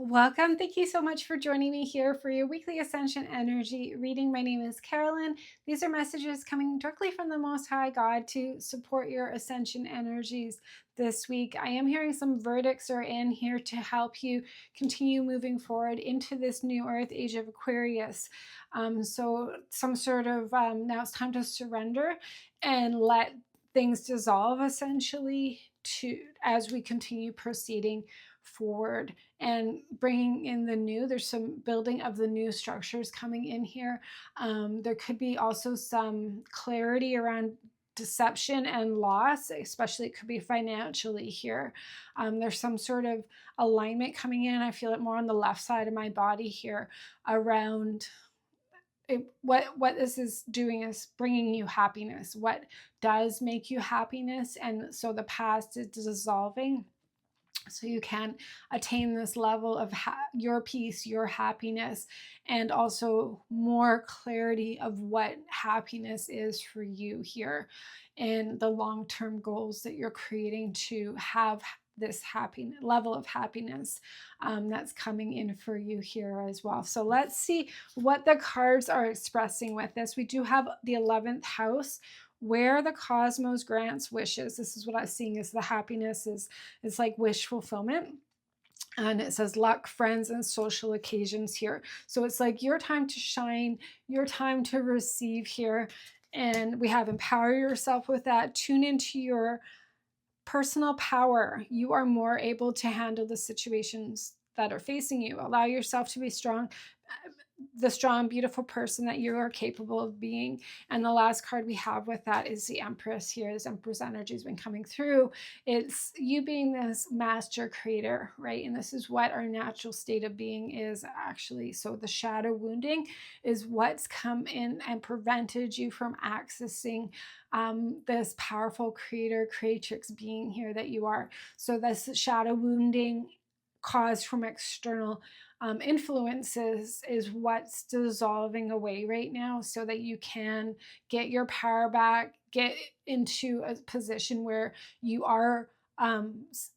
Welcome. Thank you so much for joining me here for your weekly Ascension energy reading. My name is Carolyn. These are messages coming directly from the Most High God to support your Ascension energies this week. I am hearing some verdicts are in here to help you continue moving forward into this new Earth age of Aquarius. So some sort of now it's time to surrender and let things dissolve essentially to as we continue proceeding forward and bringing in the new. There's some building of the new structures coming in here. There could be also some clarity around deception and loss, especially it could be financially here. There's some sort of alignment coming in. I feel it more on the left side of my body here around what this is doing is bringing you happiness. What does make you happiness? And so the past is dissolving so you can attain this level of your peace, your happiness, and also more clarity of what happiness is for you here and the long-term goals that you're creating to have this happy level of happiness that's coming in for you here as well. So let's see what the cards are expressing with this. We do have the 11th house, where the cosmos grants wishes. This is what I'm seeing is the happiness is like wish fulfillment. And it says luck, friends, and social occasions here. So it's like your time to shine, your time to receive here. And we have empower yourself with that. Tune into your personal power. You are more able to handle the situations that are facing you. Allow yourself to be strong, the strong, beautiful person that you are capable of being. And the last card we have with that is the Empress here. This Empress energy has been coming through. It's you being this master creator, right? And this is what our natural state of being is actually. So the shadow wounding is what's come in and prevented you from accessing this powerful creator, creatrix being here that you are. So this shadow wounding caused from external influences is what's dissolving away right now so that you can get your power back, get into a position where you are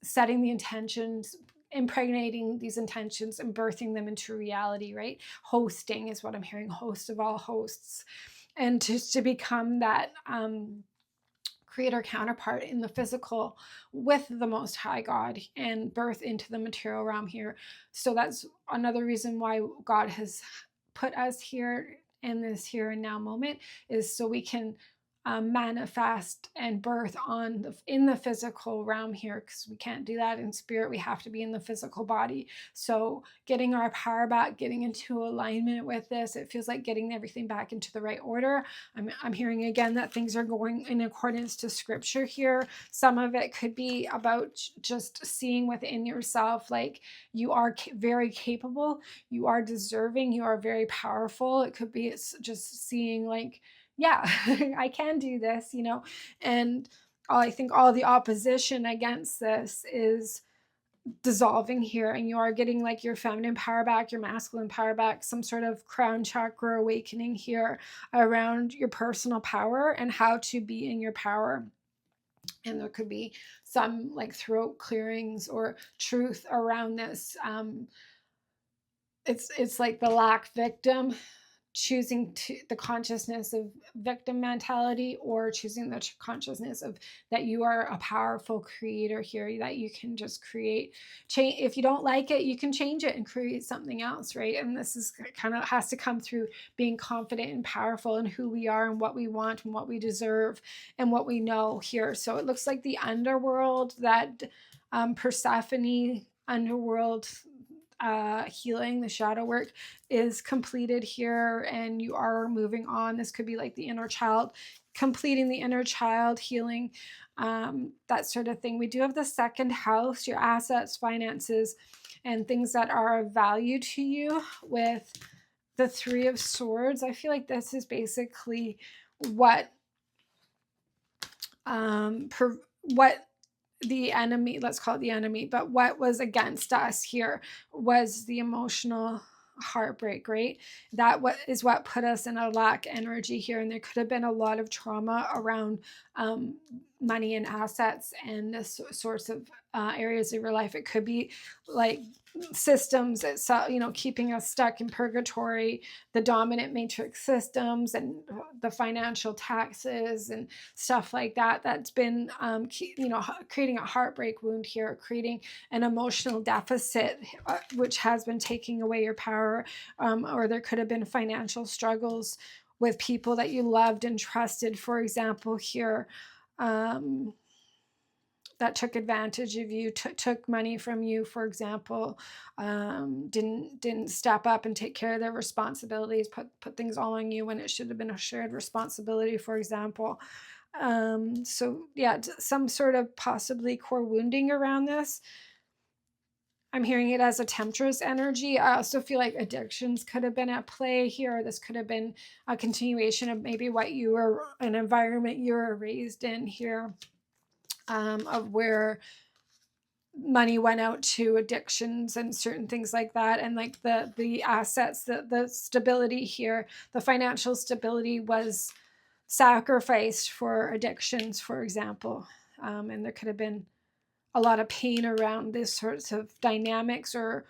setting the intentions, impregnating these intentions and birthing them into reality, right? Hosting is what I'm hearing, host of all hosts. And to become that creator counterpart in the physical with the Most High God and birth into the material realm here. So that's another reason why God has put us here in this here and now moment, is so we can manifest and birth in the physical realm here, because we can't do that in spirit. We have to be in the physical body. So getting our power back, getting into alignment with this, it feels like getting everything back into the right order. I'm hearing again that things are going in accordance to scripture here. Some of it could be about just seeing within yourself, like you are very capable, you are deserving, you are very powerful. It could be it's just seeing like, yeah, I can do this, and I think all the opposition against this is dissolving here, and you are getting like your feminine power back, your masculine power back, some sort of crown chakra awakening here around your personal power and how to be in your power. And there could be some like throat clearings or truth around this. It's like the lack victim, choosing the consciousness of victim mentality, or choosing the consciousness of that you are a powerful creator here, that you can just create change. If you don't like it, you can change it and create something else, right? And this is kind of has to come through being confident and powerful in who we are and what we want and what we deserve and what we know here. So it looks like the underworld, that Persephone underworld healing, the shadow work is completed here, and you are moving on. This could be like the inner child, completing the inner child healing, that sort of thing. We do have the second house, your assets, finances, and things that are of value to you with the Three of Swords. I feel like this is basically what what the enemy, let's call it the enemy, but what was against us here was the emotional heartbreak, right? That is what put us in a lack energy here. And there could have been a lot of trauma around money and assets and this sorts of areas of your life. It could be like systems that, keeping us stuck in purgatory, the dominant matrix systems and the financial taxes and stuff like that. That's been, creating a heartbreak wound here, creating an emotional deficit, which has been taking away your power. Or there could have been financial struggles with people that you loved and trusted, for example, here, that took advantage of you, took money from you, for example, didn't step up and take care of their responsibilities, put things all on you when it should have been a shared responsibility, for example. So yeah, some sort of possibly core wounding around this. I'm hearing it as a temptress energy. I also feel like addictions could have been at play here. This could have been a continuation of maybe what you were, an environment you were raised in here, of where money went out to addictions and certain things like that. And like the assets, the stability here, the financial stability was sacrificed for addictions, for example. And there could have been a lot of pain around this sorts of dynamics, or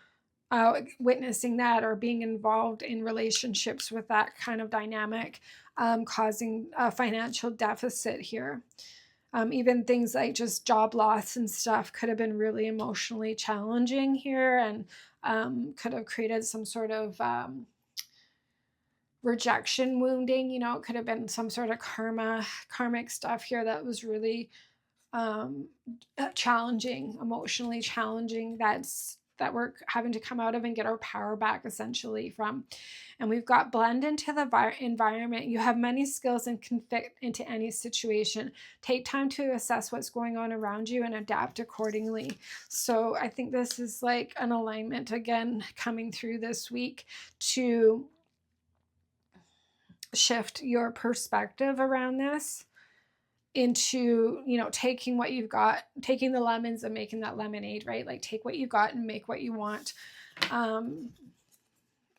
witnessing that or being involved in relationships with that kind of dynamic, causing a financial deficit here. Even things like just job loss and stuff could have been really emotionally challenging here, and could have created some sort of rejection wounding. It could have been some sort of karmic stuff here that was really challenging, emotionally challenging, that we're having to come out of and get our power back essentially from. And we've got blend into the environment. You have many skills and can fit into any situation. Take time to assess what's going on around you and adapt accordingly. So I think this is like an alignment again coming through this week to shift your perspective around this into, taking what you've got, taking the lemons and making that lemonade, right? Like take what you got and make what you want. And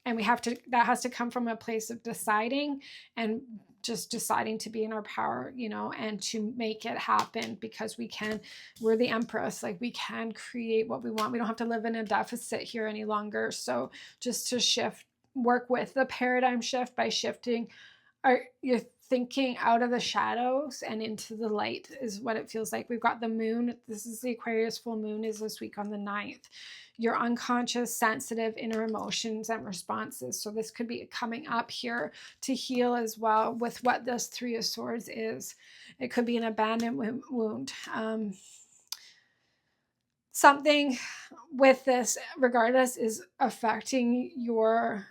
that has to come from a place of deciding, and just deciding to be in our power, and to make it happen, because we're the empress, like we can create what we want. We don't have to live in a deficit here any longer. So just to work with the paradigm shift by shifting your thinking out of the shadows and into the light is what it feels like. We've got the moon. This is the Aquarius full moon is this week on the 9th. Your unconscious, sensitive inner emotions and responses. So this could be coming up here to heal as well with what this 3 of Swords is. It could be an abandonment wound. Something with this, regardless, is affecting your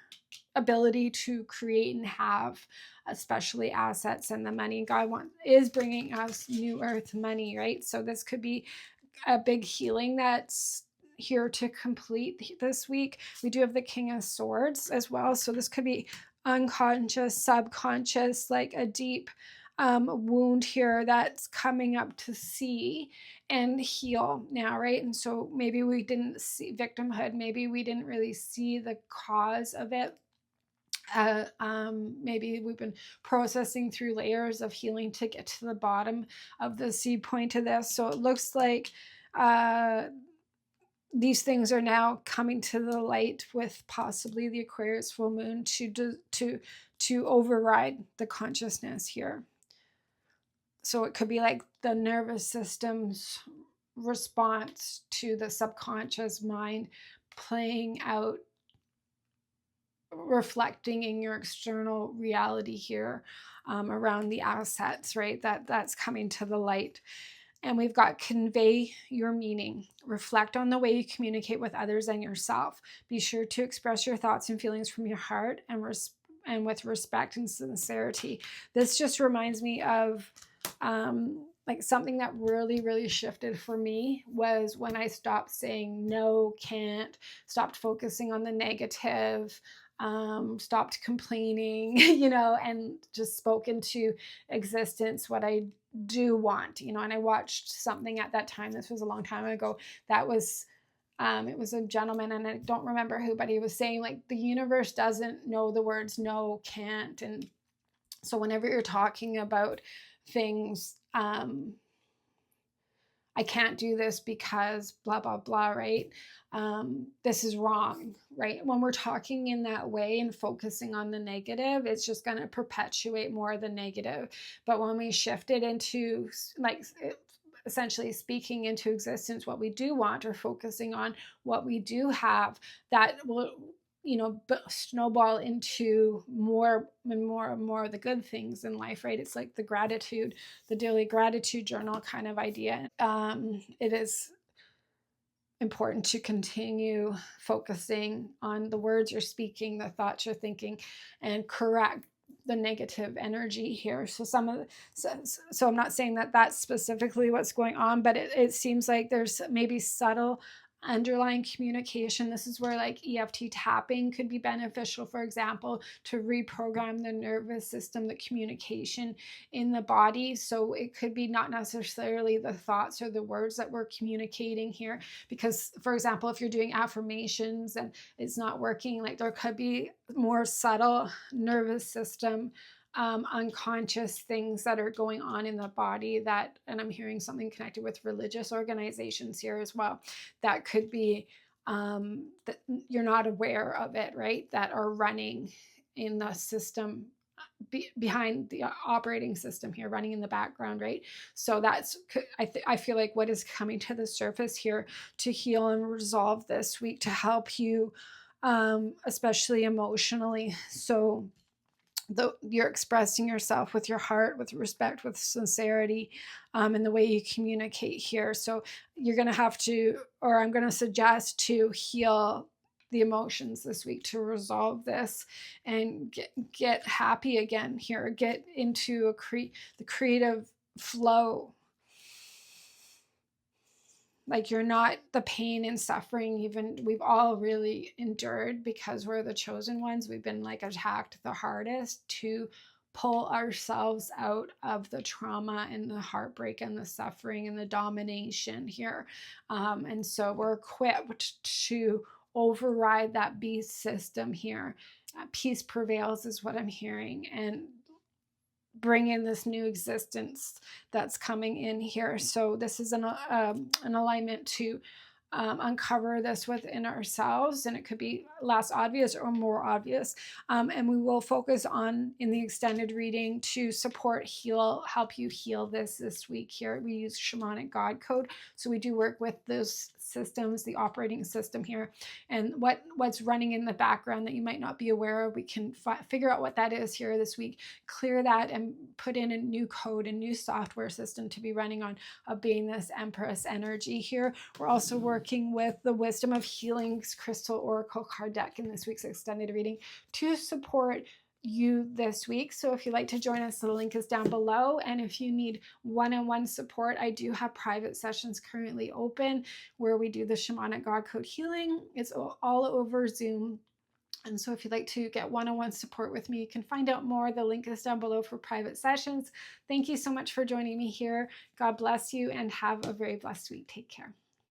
ability to create and have, especially assets and the money. God is bringing us new earth money, right? So this could be a big healing that's here to complete this week. We do have the King of Swords as well. So this could be unconscious, subconscious, like a deep wound here that's coming up to see and heal now, right? And so maybe we didn't see victimhood. Maybe we didn't really see the cause of it. Maybe we've been processing through layers of healing to get to the bottom of the seed point of this. So it looks like these things are now coming to the light with possibly the Aquarius full moon to override the consciousness here. So it could be like the nervous system's response to the subconscious mind playing out, reflecting in your external reality here, around the assets, right? That's coming to the light. And we've got convey your meaning. Reflect on the way you communicate with others and yourself. Be sure to express your thoughts and feelings from your heart and with respect and sincerity. This just reminds me of like something that really, really shifted for me was when I stopped saying no, can't, stopped focusing on the negative, stopped complaining, and just spoke into existence what I do want, and I watched something at that time. This was a long time ago. That was, it was a gentleman, and I don't remember who, but he was saying like the universe doesn't know the words no, can't. And so whenever you're talking about things, I can't do this because blah, blah, blah, right? This is wrong, right? When we're talking in that way and focusing on the negative, it's just going to perpetuate more of the negative. But when we shift it into like essentially speaking into existence what we do want, or focusing on what we do have, that will, snowball into more and more and more of the good things in life, right? It's like the daily gratitude journal kind of idea. It is important to continue focusing on the words you're speaking, the thoughts you're thinking, and correct the negative energy here. So so I'm not saying that that's specifically what's going on, but it seems like there's maybe subtle underlying communication. This is where like EFT tapping could be beneficial, for example, to reprogram the nervous system, the communication in the body. So it could be not necessarily the thoughts or the words that we're communicating here, because for example, if you're doing affirmations and it's not working, like there could be more subtle nervous system unconscious things that are going on in the body, that, and I'm hearing something connected with religious organizations here as well, that could be that you're not aware of it, right? That are running in the system behind the operating system here, running in the background, right? So that's, I feel like what is coming to the surface here to heal and resolve this week to help you, especially emotionally. So you're expressing yourself with your heart, with respect, with sincerity, and the way you communicate here. So you're going to have to, or I'm going to suggest to heal the emotions this week to resolve this and get happy again here, get into the creative flow. Like you're not the pain and suffering, even we've all really endured because we're the chosen ones. We've been like attacked the hardest to pull ourselves out of the trauma and the heartbreak and the suffering and the domination here. And so we're equipped to override that beast system here. Peace prevails is what I'm hearing, and bring in this new existence that's coming in here. So this is an alignment to uncover this within ourselves, and it could be less obvious or more obvious. And we will focus on, in the extended reading, to support, heal, help you heal this week here. We use shamanic God code, so we do work with those systems, the operating system here, and what's running in the background that you might not be aware of. We can figure out what that is here this week, clear that, and put in a new code, a new software system to be running on, obeying this Empress energy here. We're also working with the Wisdom of Healing's Crystal Oracle card deck in this week's extended reading to support you this week. So if you'd like to join us, the link is down below. And if you need one-on-one support, I do have private sessions currently open where we do the shamanic God code healing. It's all over Zoom. And so if you'd like to get one-on-one support with me, you can find out more. The link is down below for private sessions. Thank you so much for joining me here. God bless you and have a very blessed week. Take care.